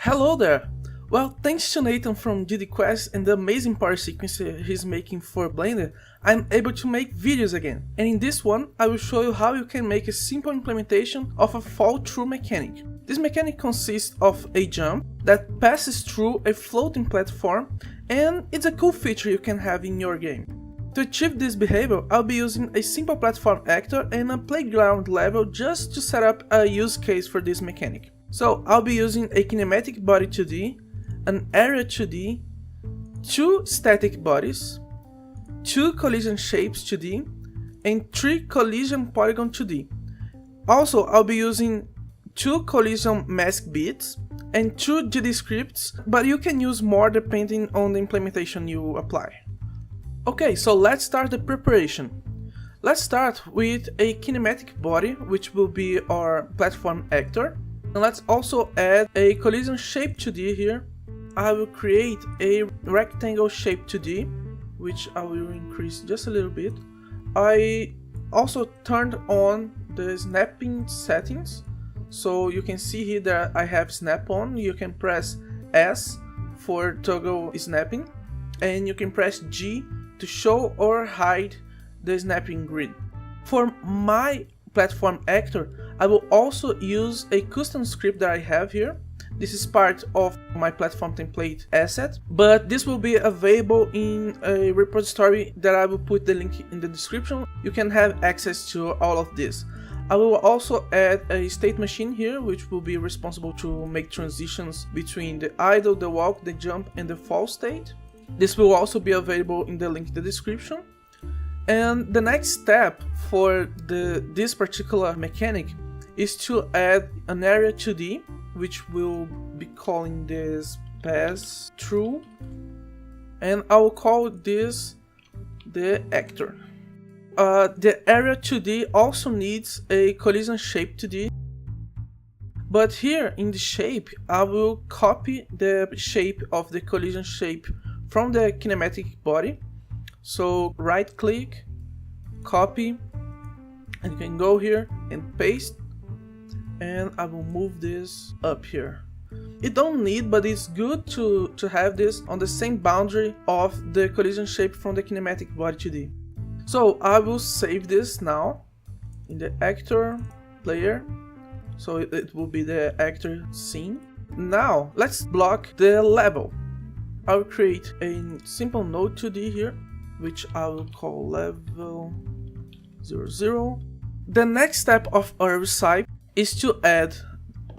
Hello there! Well, thanks to Nathan from GDQuest and the amazing power sequence he's making for Blender, I'm able to make videos again. And in this one, I will show you how you can make a simple implementation of a fall-through mechanic. This mechanic consists of a jump that passes through a floating platform, and it's a cool feature you can have in your game. To achieve this behavior, I'll be using a simple platform actor and a playground level just to set up a use case for this mechanic. So I'll be using a kinematic body 2D, an area 2D, 2 static bodies, 2 collision shapes 2D, and 3 collision polygon 2D. Also, I'll be using 2 collision mask bits and 2 GD scripts, but you can use more depending on the implementation you apply. Okay, so let's start the preparation. Let's start with a kinematic body, which will be our platform actor. And let's also add a collision shape 2D here. I will create a rectangle shape 2D, which I will increase just a little bit. I also turned on the snapping settings, so you can see here that I have snap on. You can press S for toggle snapping, and you can press G to show or hide the snapping grid. For my platform actor, I will also use a custom script that I have here. This is part of my platform template asset, but this will be available in a repository that I will put the link in the description. You can have access to all of this. I will also add a state machine here, which will be responsible to make transitions between the idle, the walk, the jump, and the fall state. This will also be available in the link in the description. And the next step for this particular mechanic is to add an area 2D, which will be calling this pass through, and I will call this the actor. The area 2D also needs a collision shape 2D, but here in the shape I will copy the shape of the collision shape from the kinematic body. So right click, copy, and you can go here and paste, and I will move this up here. It don't need, but it's good to have this on the same boundary of the collision shape from the kinematic body 2D. So I will save this now in the actor player, so it will be the actor scene. Now let's block the level. I will create a simple node 2D here, which I will call level 00. The next step of our recipe is to add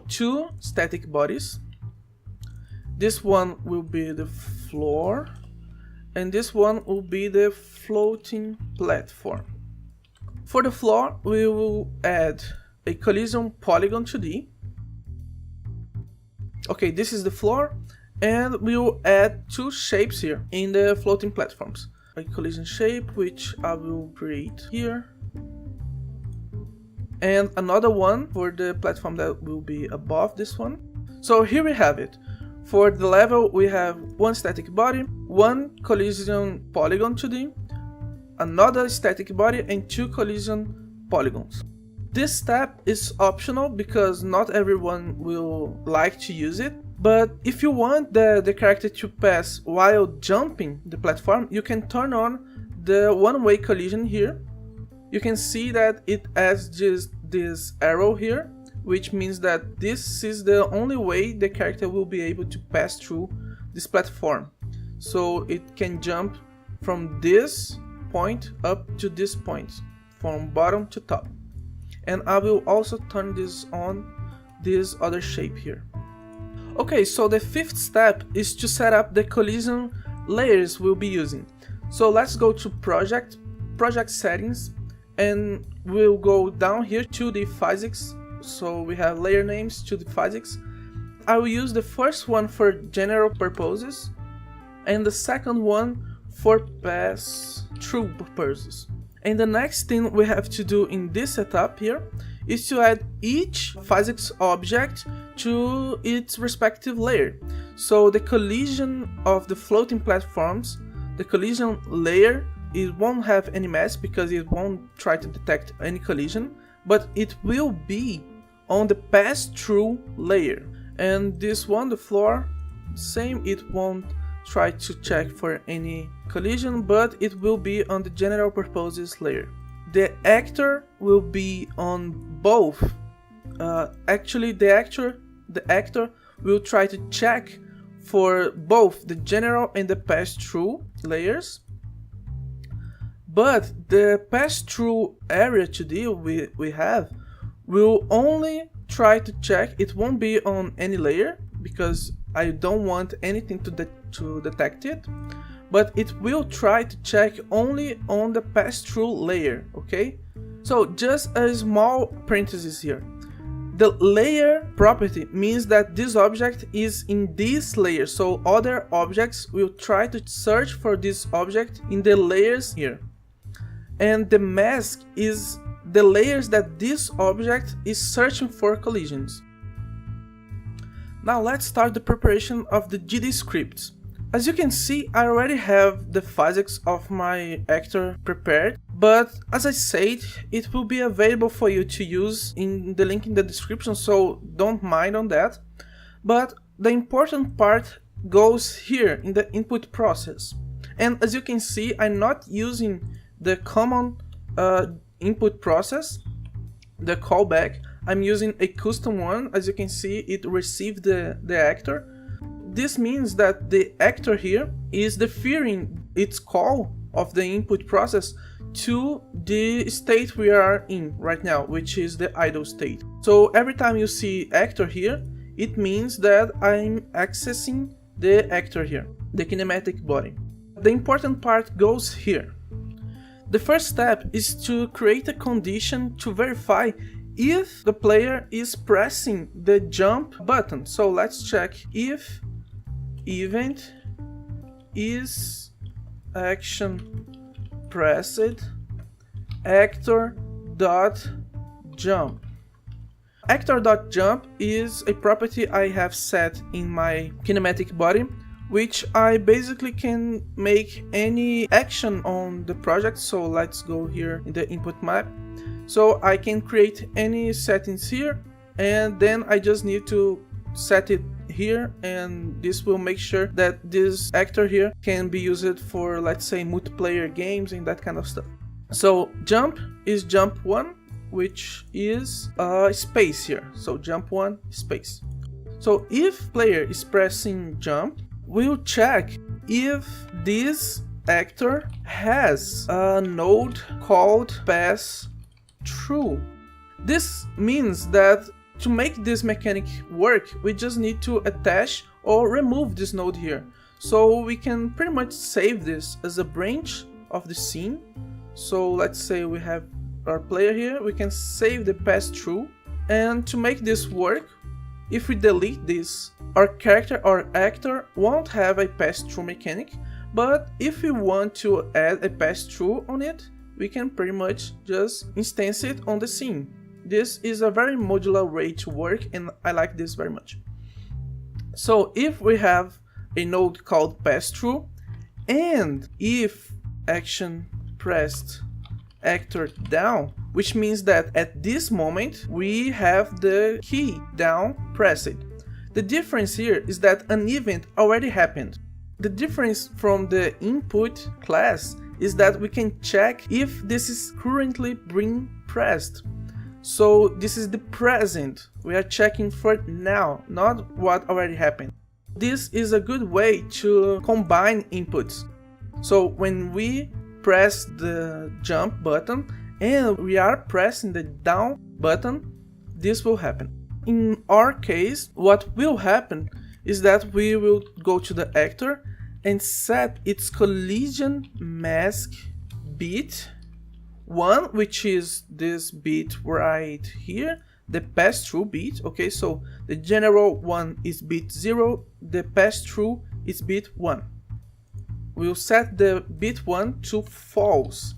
2 static bodies. This one will be the floor, and this one will be the floating platform. For the floor, we will add a collision polygon 2D. Okay, this is the floor, and we will add 2 shapes here in the floating platforms. A collision shape, which I will create here, and another one for the platform that will be above this one. So here we have it. For the level, we have 1 static body, 1 collision polygon 2D, another static body, and 2 collision polygons. This step is optional because not everyone will like to use it, but if you want the character to pass while jumping the platform, you can turn on the one-way collision here. You can see that it adds just this arrow here, which means that this is the only way the character will be able to pass through this platform. So it can jump from this point up to this point, from bottom to top. And I will also turn this on this other shape here. Okay, so the 5th step is to set up the collision layers we'll be using. So let's go to project settings, and we'll go down here to the physics. So we have layer names to the physics. I will use the first one for general purposes, and the second one for pass-through purposes. And the next thing we have to do in this setup here is to add each physics object to its respective layer. So the collision of the floating platforms, the collision layer, it won't have any mask because it won't try to detect any collision, but it will be on the pass-through layer. And this one, the floor, same, it won't try to check for any collision, but it will be on the general purposes layer. The actor will be on both. Actually, the actor will try to check for both the general and the pass-through layers. But the pass-through area to deal with we have will only try to check. It won't be on any layer because I don't want anything to detect it, but it will try to check only on the pass-through layer, okay? So just a small parenthesis here. The layer property means that this object is in this layer, so other objects will try to search for this object in the layers here. And the mask is the layers that this object is searching for collisions. Now let's start the preparation of the GD scripts. As you can see, I already have the physics of my actor prepared, but as I said, it will be available for you to use in the link in the description, so don't mind on that. But the important part goes here in the input process. And as you can see, I'm not using the common input process, the callback. I'm using a custom one. As you can see, it received the actor. This means that the actor here is deferring its call of the input process to the state we are in right now, which is the idle state. So every time you see actor here, it means that I'm accessing the actor here, the kinematic body. The important part goes here. The first step is to create a condition to verify if the player is pressing the jump button. So let's check if event is action pressed actor.jump. Actor.jump is a property I have set in my kinematic body, which I basically can make any action on the project. So let's go here in the input map. So I can create any settings here, and then I just need to set it here, and this will make sure that this actor here can be used for, let's say, multiplayer games and that kind of stuff. So jump is jump 1, which is a space here. So jump 1 space. So if player is pressing jump, we'll check if this actor has a node called pass through. This means that to make this mechanic work, we just need to attach or remove this node here. So we can pretty much save this as a branch of the scene. So let's say we have our player here, we can save the pass through. And to make this work, if we delete this, our character or actor won't have a pass through mechanic, but if we want to add a pass through on it, we can pretty much just instance it on the scene. This is a very modular way to work, and I like this very much. So if we have a node called pass through, and if action pressed actor down, which means that at this moment we have the key down pressed. The difference here is that an event already happened. The difference from the input class is that we can check if this is currently being pressed. So this is the present. We are checking for now, not what already happened. This is a good way to combine inputs. So when we press the jump button and we are pressing the down button, this will happen. In our case, what will happen is that we will go to the actor and set its collision mask bit 1, which is this bit right here, the pass-through bit. Okay, so the general one is bit 0, the pass-through is bit 1. We'll set the bit 1 to false.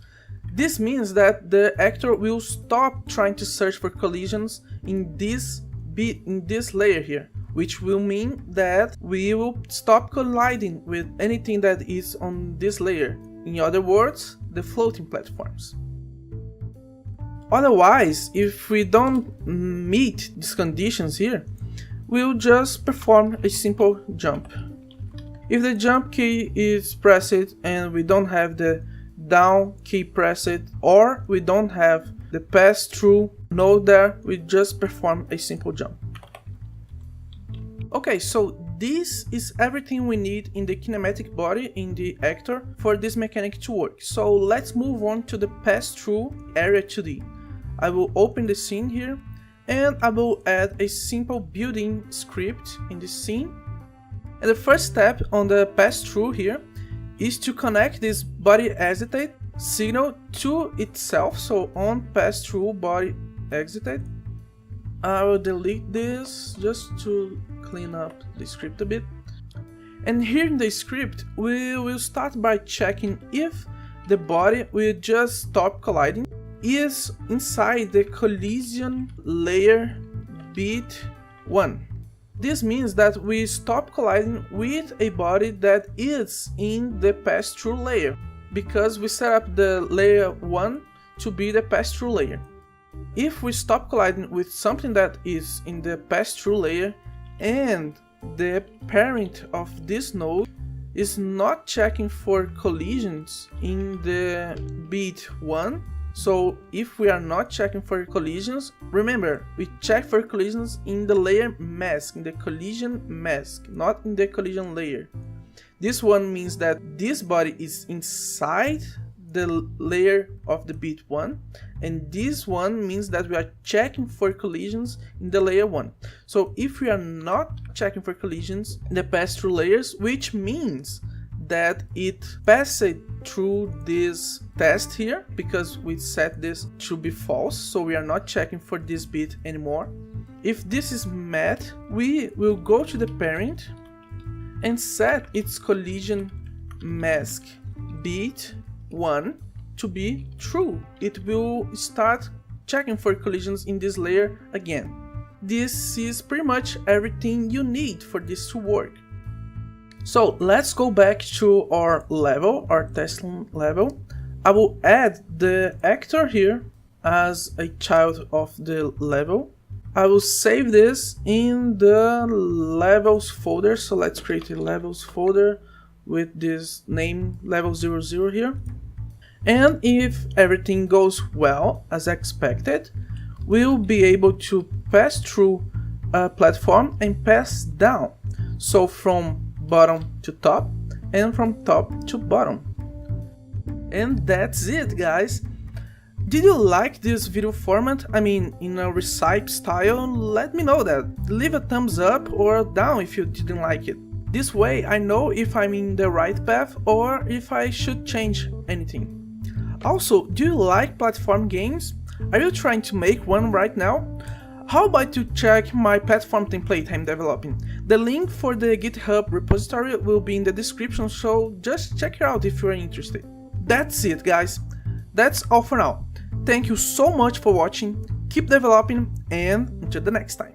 This means that the actor will stop trying to search for collisions in this bit, in this layer here, which will mean that we will stop colliding with anything that is on this layer. In other words, the floating platforms. Otherwise, if we don't meet these conditions here, we'll just perform a simple jump. If the jump key is pressed and we don't have the down key pressed, or we don't have the pass-through node there, we just perform a simple jump. Okay, so this is everything we need in the kinematic body in the actor for this mechanic to work. So let's move on to the pass-through area 2D. I will open the scene here and I will add a simple building script in this scene. And the first step on the pass-through here is to connect this body excitate signal to itself. So on pass-through body excitate, I will delete this just to clean up the script a bit. And here in the script, we will start by checking if the body will just stop colliding is inside the collision layer bit 1. This means that we stop colliding with a body that is in the pass-through layer, because we set up the layer 1 to be the pass-through layer. If we stop colliding with something that is in the pass-through layer and the parent of this node is not checking for collisions in the bit 1, so if we are not checking for collisions, remember, we check for collisions in the layer mask, in the collision mask, not in the collision layer. This one means that this body is inside the layer of the bit 1, and this one means that we are checking for collisions in the layer 1. So if we are not checking for collisions in the pass-through layers, which means that it passed through this test here, because we set this to be false, so we are not checking for this bit anymore. If this is met, we will go to the parent and set its collision mask bit 1 to be true. It will start checking for collisions in this layer again. This is pretty much everything you need for this to work. So let's go back to our level, our testing level. I will add the actor here as a child of the level. I will save this in the levels folder. So let's create a levels folder with this name level 00 here. And if everything goes well as expected, we'll be able to pass through a platform and pass down. So from bottom to top and from top to bottom. And that's it, guys. Did you like this video format? I mean, in a recipe style? Let me know that. Leave a thumbs up or down if you didn't like it. This way I know if I'm in the right path or if I should change anything. Also, do you like platform games? Are you trying to make one right now? How about you check my platform template I'm developing? The link for the GitHub repository will be in the description, so just check it out if you're interested. That's it, guys. That's all for now. Thank you so much for watching, keep developing, and until the next time.